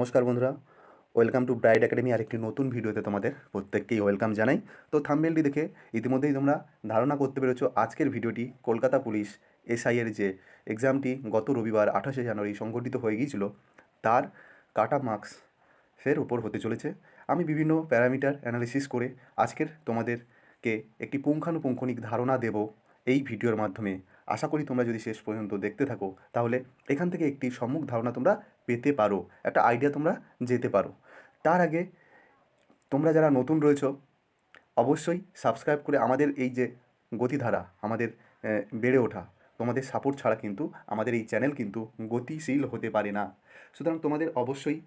নমস্কার বন্ধুরা, welcome to bright academy. আরেকটি নতুন ভিডিওতে তোমাদের প্রত্যেককেই ওয়েলকাম জানাই। তো থাম্বনেলটি দেখে ইতিমধ্যেই তোমরা ধারণা করতে পেরেছো আজকের ভিডিওটি কলকাতা পুলিশ এসআইয়ের যে এক্সামটি গত রবিবার 28শে জানুয়ারি সংঘটিত হয়ে গিয়েছিল তার কাট অফ মার্কসের উপর হতে চলেছে। আমি বিভিন্ন প্যারামিটার অ্যানালিসিস করে আজকের তোমাদেরকে একটি পুঙ্খানুপুঙ্খনিক ধারণা দেব এই ভিডিওর মাধ্যমে। আশা করি তোমরা যদি শেষ পর্যন্ত দেখতে থাকো তাহলে এখান থেকে একটি সম্যক ধারণা তোমরা পেতে পারো, একটা আইডিয়া তোমরা যেতে পারো। তার আগে তোমরা যারা নতুন রয়েছো অবশ্যই সাবস্ক্রাইব করে আমাদের এই যে গতিধারা আমাদের বেড়ে ওঠা, তোমাদের সাপোর্ট ছাড়া কিন্তু আমাদের এই চ্যানেল কিন্তু গতিশীল হতে পারে না। সুতরাং তোমাদের অবশ্যই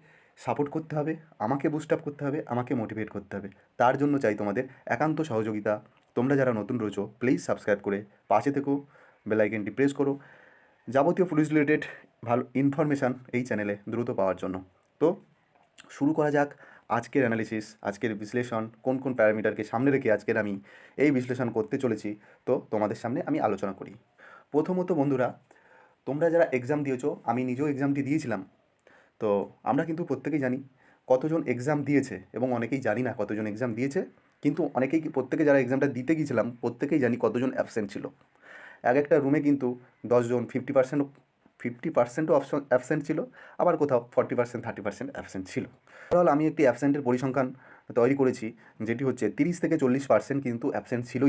সাপোর্ট করতে হবে, আমাকে বুস্ট আপ করতে হবে, আমাকে মোটিভেট করতে হবে। তার জন্য চাই তোমাদের একান্ত সহযোগিতা। তোমরা যারা নতুন রয়েছো প্লিজ সাবস্ক্রাইব করে পাশে থেকো, বেল আইকনটি প্রেস করো যাবতীয় পুলিশ রিলেটেড ভালো ইনফরমেশান এই চ্যানেলে দ্রুত পাওয়ার জন্য। তো শুরু করা যাক আজকের অ্যানালিসিস, আজকের বিশ্লেষণ। কোন কোন প্যারামিটারকে সামনে রেখে আজকের আমি এই বিশ্লেষণ করতে চলেছি, তো তোমাদের সামনে আমি আলোচনা করি। প্রথমত বন্ধুরা, তোমরা যারা এক্সাম দিয়েছো, আমি নিজেও এক্সামটি দিয়েছিলাম, তো আমরা কিন্তু প্রত্যেকেই জানি কতজন এক্সাম দিয়েছে এবং অনেকেই জানি না কতজন এক্সাম দিয়েছে। কিন্তু অনেকেই প্রত্যেকে যারা এক্সামটা দিতে গিয়েছিলাম প্রত্যেকেই জানি কতজন অ্যাবসেন্ট ছিল। এক একটা রুমে কিন্তু 10জন 50%ও অ্যাবসেন্ট ছিল, আবার কোথাও 40% 30% অ্যাবসেন্ট ছিল। ওভারঅল আমি একটি অ্যাবসেন্টের পরিসংখ্যান তৈরি করেছি, যেটি হচ্ছে 30 থেকে 40% কিন্তু অ্যাবসেন্ট ছিল।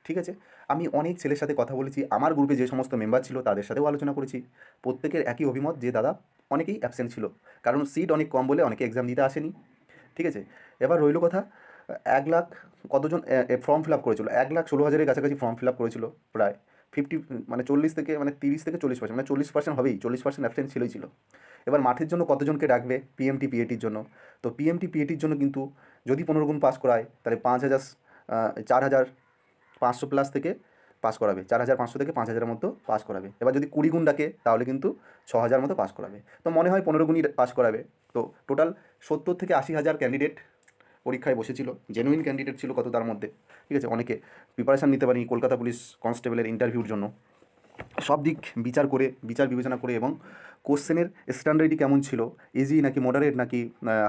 ঠিক আছে, আমি অনেক ছেলের সাথে কথা বলেছি, আমার গ্রুপে যে সমস্ত মেম্বার ছিল তাদের সাথেও আলোচনা করেছি। প্রত্যেকের একই অভিমত যে দাদা অনেকেই অ্যাবসেন্ট ছিল, কারণ সিট অনেক কম বলে অনেকে এক্সাম দিতে আসেনি। ঠিক আছে, এবার রইল কথা 1 লাখ কতজন ফর্ম ফিল আপ করেছিল। 1,16,000-এর কাছাকাছি ফর্ম ফিল আপ করেছিল প্রায় 50, মানে 30 থেকে 40% মানে 40% হবেই, 40% অ্যাবসেন্ট ছিল। এবার মাঠের জন্য কতজনকে ডাকবে পিএমটি পিএটির জন্য? তো পিএমটি পিএটির জন্য কিন্তু যদি 15 গুণ পাস করায় তাহলে 4,500 প্লাস থেকে পাস করাবে, 4,500 থেকে 5,000-এর মতো পাস করাবে। এবার যদি 20 গুণ ডাকে তাহলে কিন্তু 6,000 মতো পাস করাবে। তো মনে হয় 15 গুণই পাস করাবে। তো টোটাল 70 থেকে 80 হাজার ক্যান্ডিডেট পরীক্ষায় বসেছিল, জেনুইন ক্যান্ডিডেট ছিল কত তার মধ্যে। ঠিক আছে, অনেকে প্রিপারেশান নিতে পারেনি কলকাতা পুলিশ কনস্টেবলের ইন্টারভিউর জন্য। সব দিক বিচার বিবেচনা করে এবং কোশ্চেনের স্ট্যান্ডার্ডই কেমন ছিল, ইজি নাকি মডারেট নাকি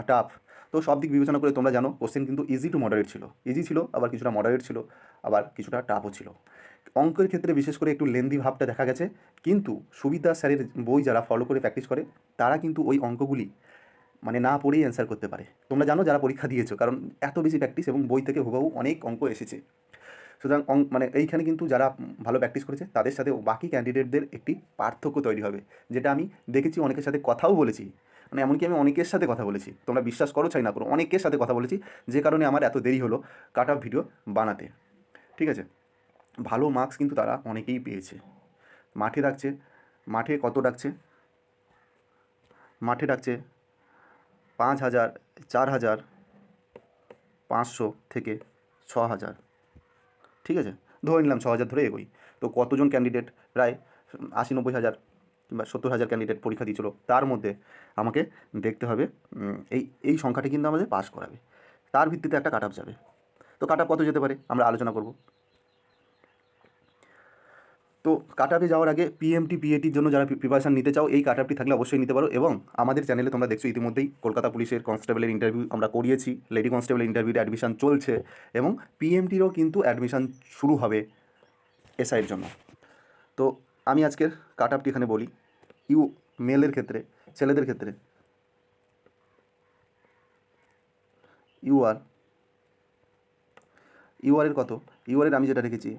টাফ, তো সব দিক বিবেচনা করে তোমরা জানো কোশ্চেন কিন্তু ইজি টু মডারেট ছিল, ইজি ছিল, আবার কিছুটা মডারেট ছিল, আবার কিছুটা টাফও ছিল। অঙ্কের ক্ষেত্রে বিশেষ করে একটু লেন্দি ভাবটা দেখা গেছে, কিন্তু সুবিধা স্যারের বই যারা ফলো করে প্র্যাকটিস করে তারা কিন্তু ওই অঙ্কগুলি মানে না পড়েই অ্যান্সার করতে পারে। তোমরা জানো যারা পরীক্ষা দিয়েছো, কারণ এত বেশি প্র্যাকটিস এবং বই থেকে হুবহু অনেক অঙ্ক এসেছে। সুতরাং মানে এইখানে কিন্তু যারা ভালো প্র্যাকটিস করেছে তাদের সাথে বাকি ক্যান্ডিডেটদের একটি পার্থক্য তৈরি হবে, যেটা আমি দেখেছি, অনেকের সাথে কথাও বলেছি। মানে এমনকি আমি অনেকের সাথে কথা বলেছি, তোমরা বিশ্বাস করো চাই না করো, অনেকের সাথে কথা বলেছি, যে কারণে আমার এত দেরি হলো কাট অফ ভিডিও বানাতে। ঠিক আছে, ভালো মার্কস কিন্তু তারা অনেকেই পেয়েছে। মাঠে ডাকছে, মাঠে কত ডাকছে? মাঠে ডাকছে 5,000, 4,000, 500 থেকে 6,000। ঠিক আছে, ধরে নিলাম 6,000 ধরে এগোই। তো কতজন ক্যান্ডিডেট? প্রায় 80-90 হাজার কিংবা 70 হাজার ক্যান্ডিডেট পরীক্ষা দিয়েছিল, তার মধ্যে আমাকে দেখতে হবে এই এই সংখ্যাটি কিন্তু আমাদের পাস করাবে, তার ভিত্তিতে একটা কাট অফ যাবে। তো কাট অফ কত যেতে পারে আমরা আলোচনা করব। তো কাট আপে যাওয়ার আগে পিএমটি পিএটির জন্য যারা প্রিপারেশান নিতে চাও এই কাট আপটি থাকলে অবশ্যই নিতে পারো। এবং আমাদের চ্যানেলে তোমরা দেখছো ইতিমধ্যেই কলকাতা পুলিশের কনস্টেবলের ইন্টারভিউ আমরা করিয়েছি, লেডি কনস্টেবলের ইন্টারভিউতে অ্যাডমিশন চলছে এবং পিএমটিরও কিন্তু অ্যাডমিশন শুরু হবে এসআইয়ের জন্য। তো আমি আজকের কাট আপটি এখানে বলি। মেলের ক্ষেত্রে, ছেলেদের ক্ষেত্রে ইউআরের কত? ইউআরের আমি যেটা রেখেছি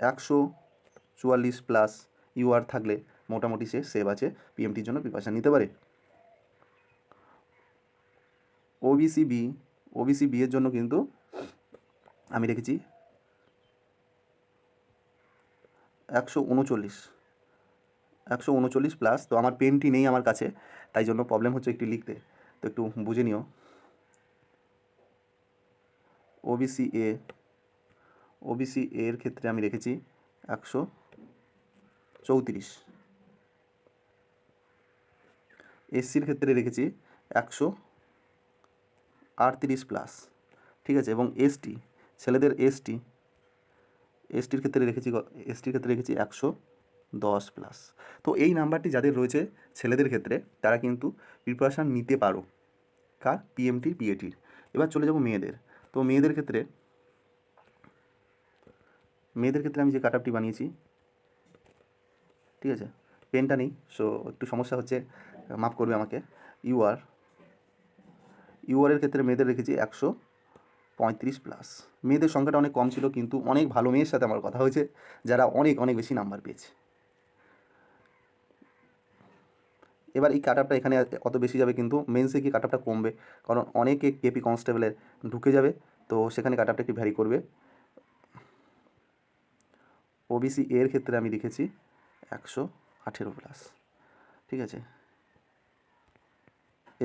144+ ইউআর থাকলে মোটামুটি সে সেভ আছে, পিএমটির জন্য প্রিপারেশান নিতে পারে। ওবিসি বি এর জন্য কিন্তু আমি রেখেছি 139+। তো আমার পেনটি নেই আমার কাছে, তাই জন্য প্রবলেম হচ্ছে একটু লিখতে, তো একটু বুঝে নিও। ওবিসি এর ক্ষেত্রে আমি রেখেছি 134। এসসির ক্ষেত্রে রেখেছি 138+। ঠিক আছে, এবং ছেলেদের এসটির ক্ষেত্রে রেখেছি 100 10+। তো এই নাম্বারটি যাদের রয়েছে ছেলেদের ক্ষেত্রে তারা কিন্তু প্রিপারেশান নিতে পারো। কার? পিএমটির, পিএটির। এবার চলে যাব মেয়েদের। তো মেয়েদের ক্ষেত্রে আমি যে কাট আপটি বানিয়েছি, ঠিক আছে, পেনটা নেই, সো একটু সমস্যা হচ্ছে, মাফ করবে আমাকে। ইউআরের ক্ষেত্রে মেয়েদের রেখেছি 135+। মেয়েদের সংখ্যাটা অনেক কম ছিল, কিন্তু অনেক ভালো মেয়ের সাথে আমার কথা হয়েছে যারা অনেক অনেক বেশি নাম্বার পেয়েছে। এবার এই কাট আপটা এখানে অত বেশি যাবে, কিন্তু মেন্সে গিয়ে কাট আপটা কমবে, কারণ অনেকে কেপি কনস্টেবলের ঢুকে যাবে, তো সেখানে কাট আপটা একটু ভ্যারি করবে। ওবিসি এর ক্ষেত্রে আমি লিখেছি 118+, ঠিক আছে।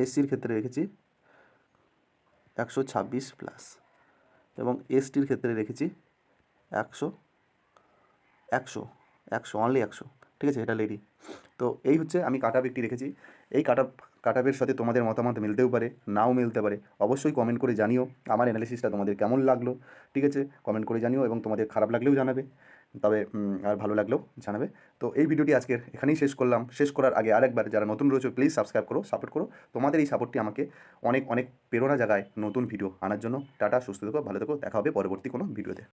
এসসির ক্ষেত্রে রেখেছি 126+, এবং এসটির ক্ষেত্রে রেখেছি 100, অনলি 100, ঠিক আছে, এটা লেডি। তো এই হচ্ছে আমি কাট আপ একটি রেখেছি। এই কাট আপের সাথে তোমাদের মতামত মিলতেও পারে, নাও মিলতে পারে। অবশ্যই কমেন্ট করে জানিও আমার অ্যানালিসিসটা তোমাদের কেমন লাগলো, ঠিক আছে, কমেন্ট করে জানিও, এবং তোমাদের খারাপ লাগলেও জানাবে, তবে আর ভালো লাগলেও জানাবে। তো এই ভিডিওটি আজকের এখানেই শেষ করলাম। শেষ করার আগে আরেকবার যারা নতুন রয়েছে প্লিজ সাবস্ক্রাইব করো, সাপোর্ট করো। তোমাদের এই সাপোর্টটি আমাকে অনেক অনেক প্রেরণা জাগায় নতুন ভিডিও আনার জন্য। টাটা, সুস্থ থেকো, ভালো থেকো, দেখা হবে পরবর্তী কোনো ভিডিওতে।